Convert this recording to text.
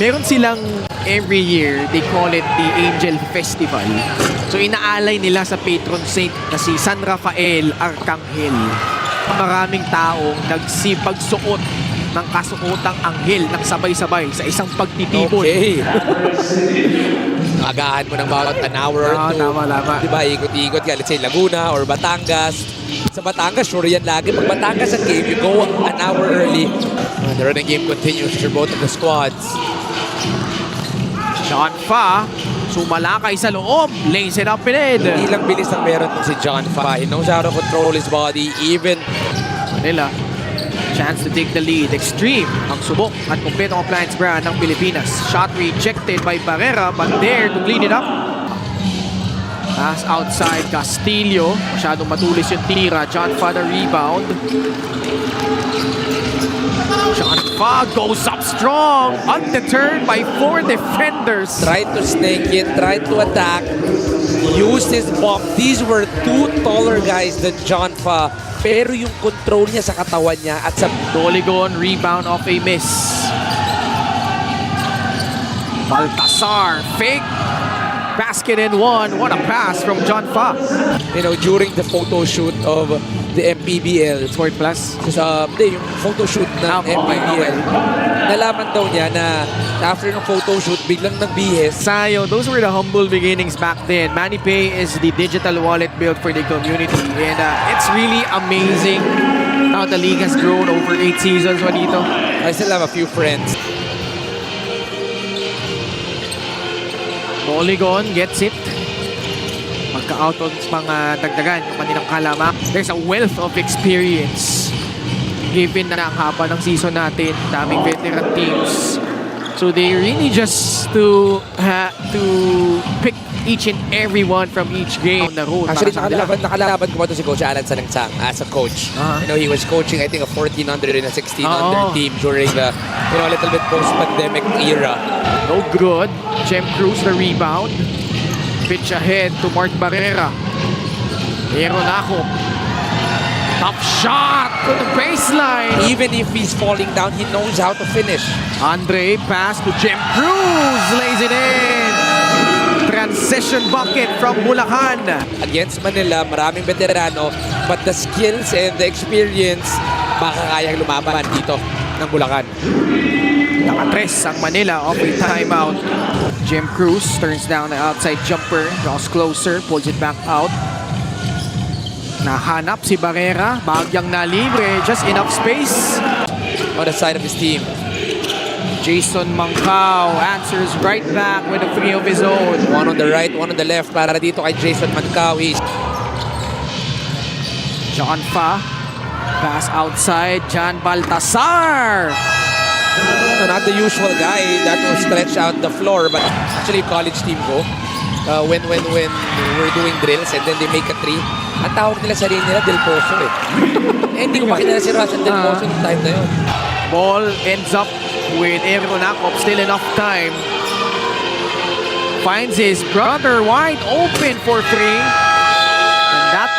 Meron silang every year, they call it the Angel Festival. So inaalay nila sa patron saint na si San Rafael Arcangel. Maraming taong nagsipagsuot ng kasukotang anghel ng sabay-sabay sa isang pagtitipon. Okay. Agahan mo ng bawat an hour or two. Tama. Diba, ikot-ikot ka. Let's say Laguna or Batangas. Sa Batangas, sure yan lagi. Pag Batangas ang game, you go an hour early. The running game continues for both of the squads. John Fa, sumalakay sa loob. Lays it up in it. Hindi lang bilis ang meron si John Fa. He knows how to control his body. Even Manila, chance to take the lead. Extreme ang subok at kumpletong appliance brand ng Pilipinas. Shot rejected by Barrera but there to clean it up. Pass outside Castillo. Masyadong matulis yung tira. John Fa the rebound. John Fa goes up strong. Undeterred by 4 defenders. tried to snake it, tried to attack, used his bump. These were two taller guys than John Fa. Pero yung control niya sa katawan niya at sa Doligon, rebound off a miss. Baltasar, fake. Basket in one. What a pass from John Fa. during the photo shoot of the MPBL. Sport Plus. Yung photo shoot ng MPBL. Nalaman daw niya na after ng photo shoot, biglang nagbihis. Sayo, those were the humble beginnings back then. ManiPay is the digital wallet built for the community. And it's really amazing how the league has grown over 8 seasons, Juanito. I still have a few friends. Doligon gets it. Magka-out on mga dagdagan yung kanilang kalama. There's a wealth of experience. Given na ang haba ng season natin, daming veteran teams. So they really just to pick each and every one from each game on the road. Actually, para sa kanila. nakalaban ko pa to si Coach Alan Sanangsang as a coach. He was coaching, I think, a 1400 and a 1600 team during the, a little bit post-pandemic era. No good. Jem Cruz the rebound. Pitch ahead to Mark Barrera. Aeronaco. Top shot to the baseline. Even if he's falling down, he knows how to finish. Andre pass to Jem Cruz. Lays it in. Transition bucket from Bulacan. Against Manila, maraming veterano, but the skills and the experience, makakayang lumaban dito ng Bulacan. Nakatres ang Manila off a timeout. Jem Cruz turns down the outside jumper. Draws closer. Pulls it back out. Nahanap si Barrera. Bagyang na libre. Just enough space. On the side of his team. Jason Mancao answers right back with a 3 of his own. One on the right, one on the left. Para dito kay Jason Mancao. John Fa. Pass outside. Jan Baltasar. Not the usual guy that will stretch out the floor, but actually college team ko. When we're doing drills and then they make a three, ang tawag nila sarili nila Del Pozo eh. Hindi ko makilala si Russell Del Pozo yung time na yun. Ball ends up with Aeronacop. Still enough time. Finds his brother wide open for 3.